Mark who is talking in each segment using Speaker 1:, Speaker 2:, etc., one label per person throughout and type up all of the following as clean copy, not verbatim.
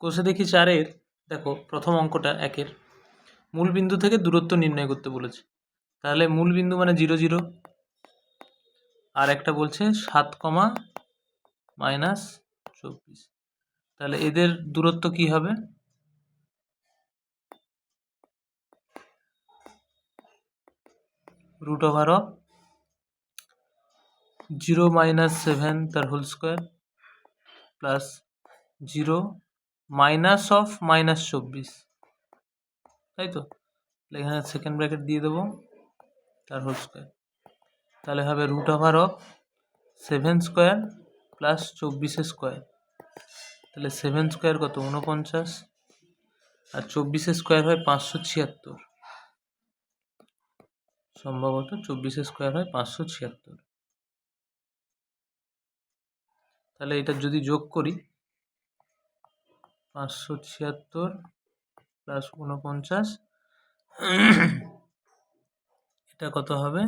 Speaker 1: কোষে দেখি 4-এর দেখো প্রথম অঙ্কটা 1-এর মূল বিন্দু থেকে দূরত্ব নির্ণয় করতে বলেছে। তাহলে মূল বিন্দু মানে 0 0, আর একটা বলছে 7, -24। তাহলে এদের দূরত্ব কি হবে? √0 - 7 তার হোল স্কোয়ার প্লাস 0 -24, তাই তো? এখানে সেকেন্ড ব্র্যাকেট দিয়ে দেবো তার হোল স্কোয়ার। তাহলে হবে √7 স্কোয়ার প্লাস 24 স্কোয়ার। তাহলে 7 স্কোয়ার কত? 49, আর 24 স্কোয়ার হয় 576। সম্ভবত 24 স্কোয়ার হয় 576। তাহলে এটা যদি যোগ করি 576 প্লাস 49, এটা কত হবে?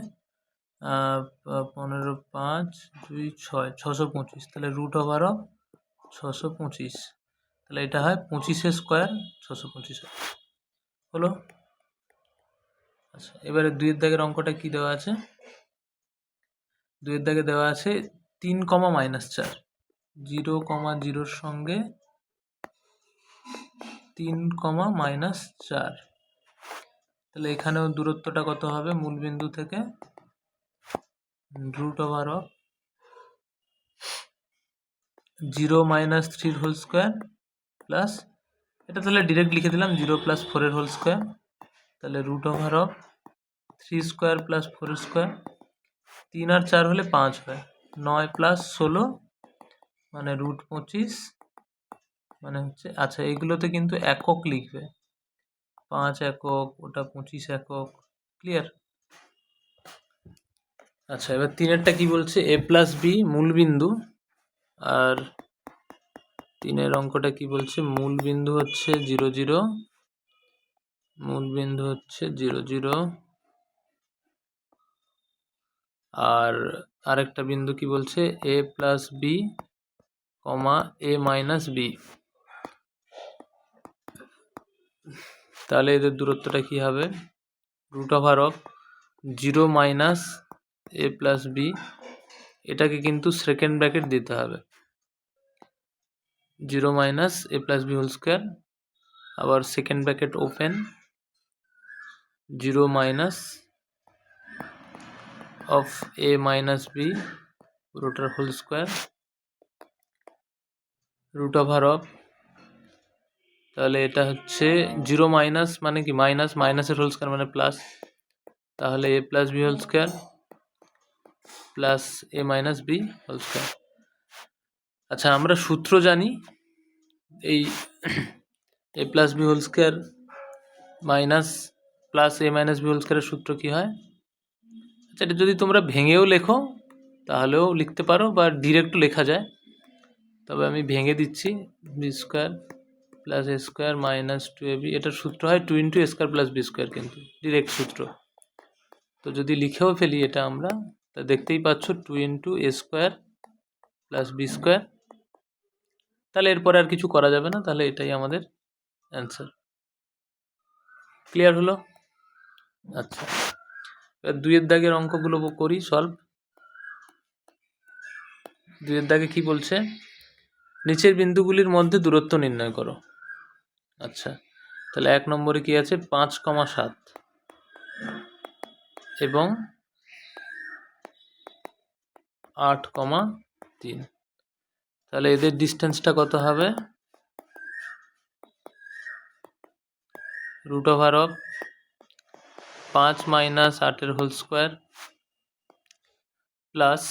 Speaker 1: 15, 5, 2, 6, 625। তাহলে √625। তাহলে এটা হয় 25 স্কোয়ার 625 হলো। আচ্ছা, এবারে 2-এর দাগের অঙ্কটা কি দেওয়া আছে? 2-এর দাগে দেওয়া আছে 3, -4, 0, 0-র সঙ্গে 3, -4। তাহলে এখানেও দূরত্বটা কত হবে? মূল বিন্দু থেকে √0 - 3 হোল স্কোয়ার প্লাস, এটা তাহলে ডিরেক্ট লিখে দিলাম 0 + 4 হোল স্কোয়ার। তাহলে √3 স্কোয়ার প্লাস 4 স্কোয়ার। 3 আর 4 হলে 5 হয়। 9 + 16 মানে √25, মানে হচ্ছে, আচ্ছা এগুলোতে কিন্তু একক লিখবে, 5 একক, ওটা 25 একক। ক্লিয়ার? আচ্ছা, এবার 3-এরটা কি বলছে? a + b মূল বিন্দু, আর 3-এর অঙ্কটা কি বলছে? মূল বিন্দু হচ্ছে 0 0, মূল বিন্দু হচ্ছে 0 0, আর আরেকটা বিন্দু কি বলছে? a + b, a - b। তাহলে এদের দূরত্বটা কি হবে? √0 - a + b, এটাকে কিন্তু সেকেন্ড ব্র্যাকেট দিতে হবে, 0 - a + b হোল স্কোয়ার, আবার second bracket open, 0 - of a - b পুরোটার হোল স্কোয়ার, √0, তাহলে এটা হচ্ছে 0 মানে কি? মাইনাসের হোল স্কোয়ার মানে প্লাস, তাহলে a + b whole square plus a - b whole square. আচ্ছা, আমরা সূত্র জানি এই a + b whole square minus plus a - b whole স্কোয়ারের সূত্র কি হয়? আচ্ছা, এটা যদি তোমরা ভেঙেও লেখো তাহলেও লিখতে পারো, বা ডিরেক্টও লেখা যায়, তবে আমি ভেঙে দিচ্ছি। b square plus a square minus 2ab, এটার সূত্র হয় 2 × a square plus b square, কিন্তু ডিরেক্ট সূত্র। তো যদি লিখেও ফেলি এটা আমরা, তা দেখতেই পাচ্ছ 2 × a square plus b square. তাহলে এরপরে আর কিছু করা যাবে না, তাহলে এটাই আমাদের অ্যান্সার। ক্লিয়ার হলো? আচ্ছা, এবার 2-এর দাগের অঙ্কগুলো করি সলভ। 2-এর দাগে কি বলছে? নিচের বিন্দুগুলির মধ্যে দূরত্ব নির্ণয় করো। আচ্ছা, তাহলে 1 নম্বরে কি আছে? 5, 7 এবং 8, 3। তাহলে এদের ডিস্টেন্সটা কত হবে? √5 - 8-এর হোল স্কোয়ার প্লাস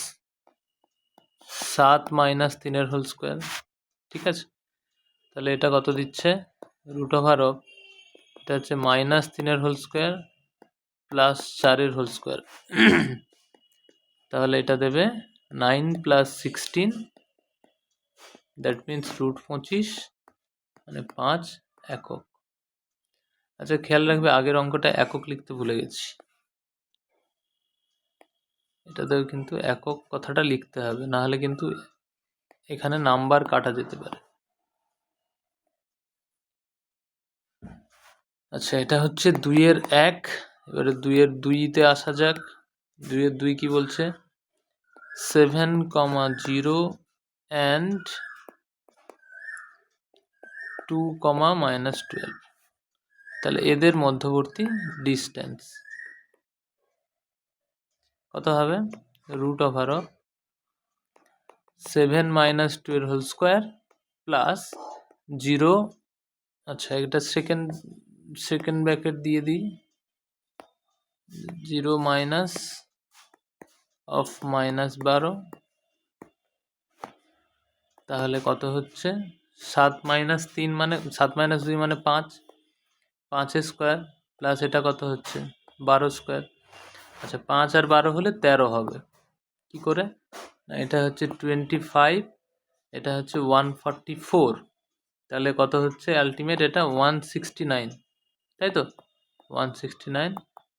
Speaker 1: 7 - 3-এর হোল স্কোয়ার। ঠিক আছে, তাহলে এটা কত দিচ্ছে? √5, এটা হচ্ছে -3-এর হোল স্কোয়ার প্লাস 4-এর হোল স্কোয়ার। তাহলে এটা দেবে 9 + 16, দ্যাট মিন্স √25 মানে 5 একক। আচ্ছা, খেয়াল রাখবে আগের অঙ্কটা একক লিখতে ভুলে গেছি, এটাতেও কিন্তু একক কথাটা লিখতে হবে, নাহলে কিন্তু এখানে নাম্বার কাটা যেতে পারে। আচ্ছা, এটা হচ্ছে 2-এর 1, এবারে 2-এর 2-তে আসা যাক। 2-এর 2 কি বলছে? 7, 0 and 2, -12। তাহলে এদের মধ্যবর্তী ডিস্টেন্স কত হবে? √7 - 2 এর হোল স্কোয়ার প্লাস 0। আচ্ছা, এটা সেকেন্ড ব্র্যাকেট দিয়ে দিই। 0 মাইনাস অফ -12, তাহলে কত হচ্ছে? 7 - 3 মানে 7 - 2 মানে 5, 5 স্কোয়ার প্লাস এটা কত হচ্ছে? 12 স্কোয়ার। আচ্ছা, 5 আর 12 হলে 13 হবে। কি করে? না, এটা হচ্ছে 25, এটা হচ্ছে 144, তাহলে কত হচ্ছে আলটিমেট? এটা 169, তাই তো? 169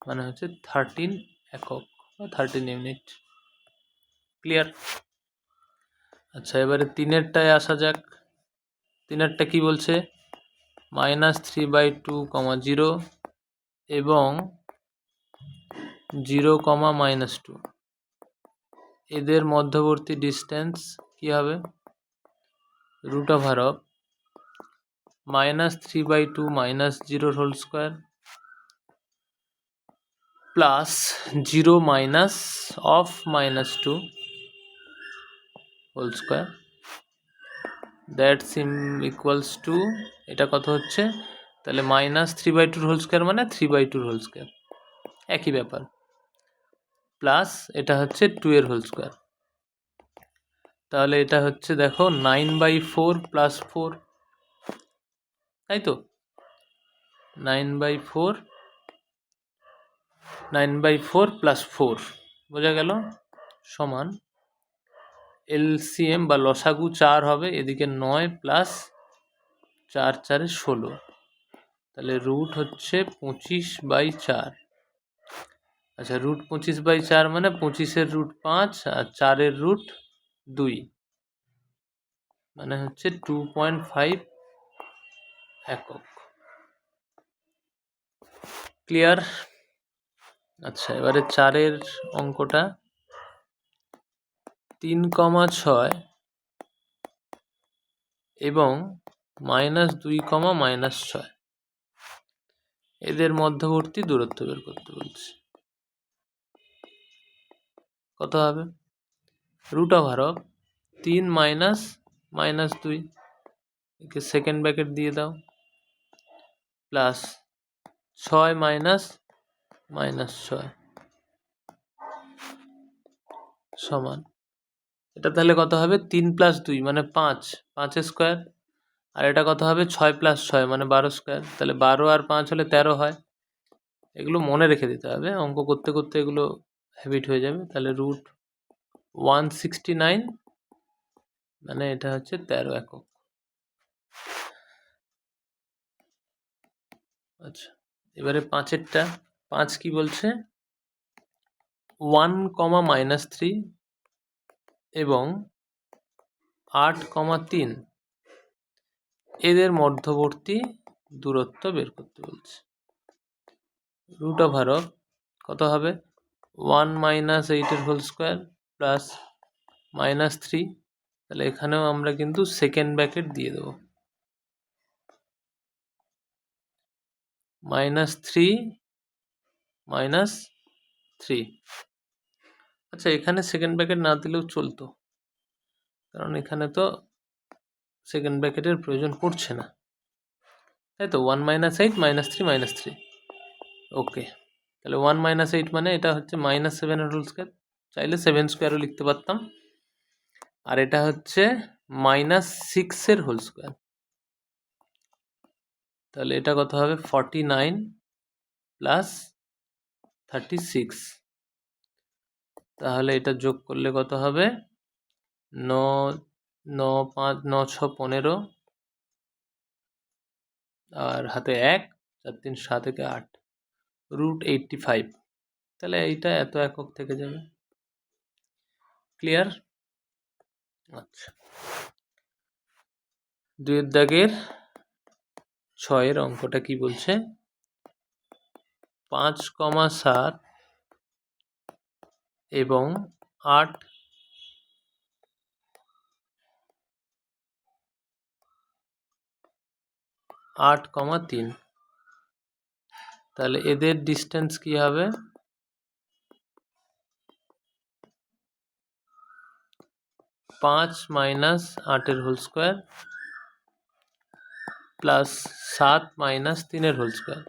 Speaker 1: মানে হচ্ছে 13 একক বা 13 ইউনিট। ক্লিয়ার? আচ্ছা, এবারে 3-এরটায় আসা যাক। 3-এরটা কি বলছে? -3/2, 0 এবং 0, -2 এদের মধ্যবর্তী ডিস্টেন্স কি হবে? √3/2 -0 whole square plus 0 minus of -2 whole square, that's equals to, এটা কত হচ্ছে? তাহলে -3/2 হোল স্কোয়ার মানে 3/2 হোল স্কোয়ার, একই ব্যাপার, প্লাস এটা হচ্ছে 2 এর হোল স্কোয়ার। তাহলে এটা হচ্ছে দেখো 9/4 + 4, তাই তো? 9/4 + 4 বোঝা গেল, সমান এলসিএম বা লসাগু 4 হবে, এদিকে 9 প্লাস 4 4 16, তাহলে রুট হচ্ছে 25/4। আচ্ছা, √25/4 মানে 25-এর √5 আর 4-এর √2, মানে হচ্ছে 2.5 একক। ক্লিয়ার? আচ্ছা, এবারে 4-এর অঙ্কটা 3, 6 এবং -2, -6 এদের মধ্যবর্তী দূরত্ব বের করতে বলছে। কত হবে? √3 - -2 একে সেকেন্ড ব্র্যাকেট দিয়ে দাও, প্লাস 6 -6 সমান, এটা তাহলে কত হবে? 3 + 2 মানে 5, 5 স্কোয়ার, আর এটা কত হবে? 6 + 6 মানে 12 স্কোয়ার, তাহলে 12 আর 5 হলে 13 হয়। এগুলো মনে রেখে দিতে হবে, অঙ্ক করতে করতে এগুলো হ্যাবিট হয়ে যাবে। তাহলে √169 মানে এটা হচ্ছে 13 একক। আচ্ছা, এবারে 5-এরটা। 5 কি বলছে? 1, -3 এবং 8, 3 এদের মধ্যবর্তী দূরত্ব বের করতে বলছে। কত হবে? 1 - 8 এর হোল স্কোয়ার প্লাস -3, তাহলে এখানেও আমরা কিন্তু সেকেন্ড ব্র্যাকেট দিয়ে দেবো, -3 -3। আচ্ছা, এখানে সেকেন্ড ব্র্যাকেট না দিলেও চলতো, কারণ এখানে তো সেকেন্ড ব্র্যাকেটের প্রয়োজন পড়ছে না, তাই তো? 1 - 8 -3 -3, ওকে। তাহলে 1 - 8 মানে এটা হচ্ছে -7 এর হোল স্কোয়ার, চাইলে 7 স্কোয়ারও লিখতে পারতাম, আর এটা হচ্ছে -6 এর হোল স্কোয়ার, তাহলে এটা কত হবে? 49 প্লাস 36, তাহলে এটা যোগ করলে কত হবে? 9, 9, 5, 9, 6, 15, আর হাতে 1, 4, 3, 7, 8, √85, তাহলে এইটা এত একক থেকে যাবে। ক্লিয়ার? আচ্ছা, 2-এর দাগের 6-এর অঙ্কটা কি বলছে? 5,7 এবং 8,3। তাহলে এদের ডিস্টেন্স কি হবে? 5 minus 8 whole square plus 7 minus 3 whole square.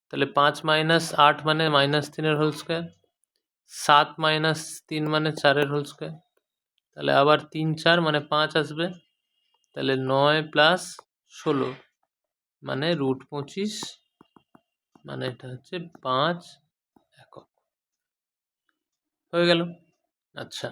Speaker 1: তাহলে 5 মাইনাস 8 মানে মাইনাস 3 হোল স্কোয়ার, 7 মাইনাস 3 মানে 4 হোল স্কোয়ার। তাহলে আবার 3 4 মানে 5 আসবে। তাহলে 9 প্লাস 16 মানে √25, মানে এটা হচ্ছে 5 একক হয়ে গেল। আচ্ছা।